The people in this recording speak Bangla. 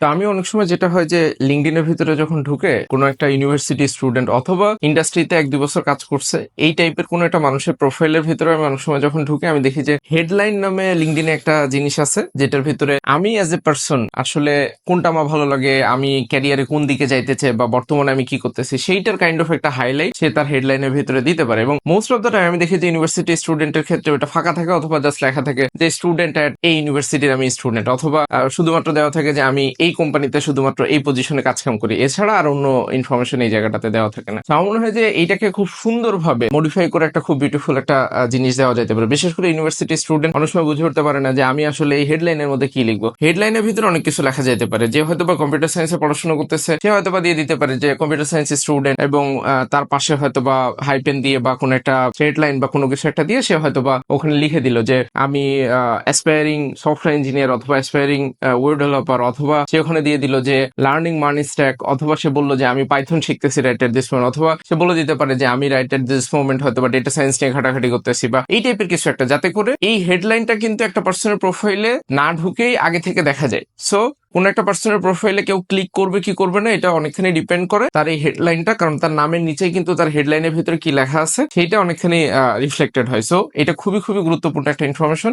তো আমি অনেক সময় যেটা হয় যে লিঙ্কডইনের ভিতরে যখন ঢুকে কোনো একটা ইউনিভার্সিটি স্টুডেন্ট অথবা ইন্ডাস্ট্রিতে 1-2 বছর কাজ করছে এই টাইপের কোনো একটা মানুষের প্রোফাইলের ভিতরে আমি অনেক সময় যখন ঢুকে আমি দেখি যে হেডলাইন নামে লিঙ্কডইনে একটা জিনিস আছে যেটার ভিতরে আমি অ্যাজ এ পার্সন আসলে কোনটা আমার ভালো লাগে, আমি ক্যারিয়ারে কোন দিকে যাইতেছে বা বর্তমানে আমি কি করতেছি সেইটার কাইন্ড অফ একটা হাইলাইট সে তার হেডলাইনের ভিতরে দিতে পারে। এবং মোস্ট অফ দ্য টাইম আমি দেখি যে ইউনিভার্সিটি স্টুডেন্টের ক্ষেত্রে ওটা ফাঁকা থাকে অথবা জাস্ট লেখা থাকে যে স্টুডেন্ট অ্যাট এই ইউনিভার্সিটির আমি স্টুডেন্ট, অথবা শুধুমাত্র দেওয়া থাকে যে আমি এই কোম্পানিতে শুধুমাত্র এই পজিশনে কাজ কাম করি, এছাড়া আর অন্য ইনফরমেশন এই জায়গাটাতে দেওয়া থাকে না। আমার মনে হয় যে এইটাকে খুব সুন্দরভাবে মডিফাই করে একটা খুব বিউটিফুল একটা জিনিস দেওয়া যেতে পারে। বিশেষ করে ইউনিভার্সিটি স্টুডেন্ট অনেক সময় বুঝে উঠতে পারে না যে আমি আসলে এই হেডলাইনের মধ্যে কি লিখবো। হেডলাইনের ভিতরে অনেক কিছু লেখা যেতে পারে, যে হয়তো বা কম্পিউটার সায়েন্সে পড়াশোনা করতেছে সে হয়তো বা দিয়ে দিতে পারে যে কম্পিউটার সায়েন্স স্টুডেন্ট, এবং তার পাশে হয়তো বা হাইপেন দিয়ে বা কোনো একটা হেডলাইন বা কোনো কিছু একটা দিয়ে সে হয়তো বা ওখানে লিখে দিল যে আমি অ্যাসপায়ারিং সফটওয়্যার ইঞ্জিনিয়ার অথবা অ্যাসপায়ারিং ওয়েব ডেভেলপার, অথবা সে ওখানে দিয়ে দিল যে লার্নিং মানি স্ট্যাক, অথবা সে বললো যে আমি পাইথন শিখতেছি রাইট এট দিস মোমেন্ট, অথবা সে বলে দিতে পারে যে আমি রাইট এট দিস মোমেন্ট হয়তো বা ডেটা সায়েন্স নিয়ে ঘাটাঘাটি করতেছি, বা এই টাইপের কিছু একটা, যাতে করে এই হেডলাইনটা কিন্তু একটা পার্সনের প্রোফাইলে না ঢুকেই আগে থেকে দেখা যায়। সো কোন একটা পার্সনের প্রোফাইলে কেউ ক্লিক করবে কি করবে না এটা অনেকখানি ডিপেন্ড করে তার এই হেডলাইনটা, কারণ তার নামের নিচেই কিন্তু তার হেডলাইনের ভিতরে কি লেখা আছে সেইটা অনেকখানি রিফ্লেক্টেড হয়। সো এটা খুবই খুবই গুরুত্বপূর্ণ একটা ইনফরমেশন।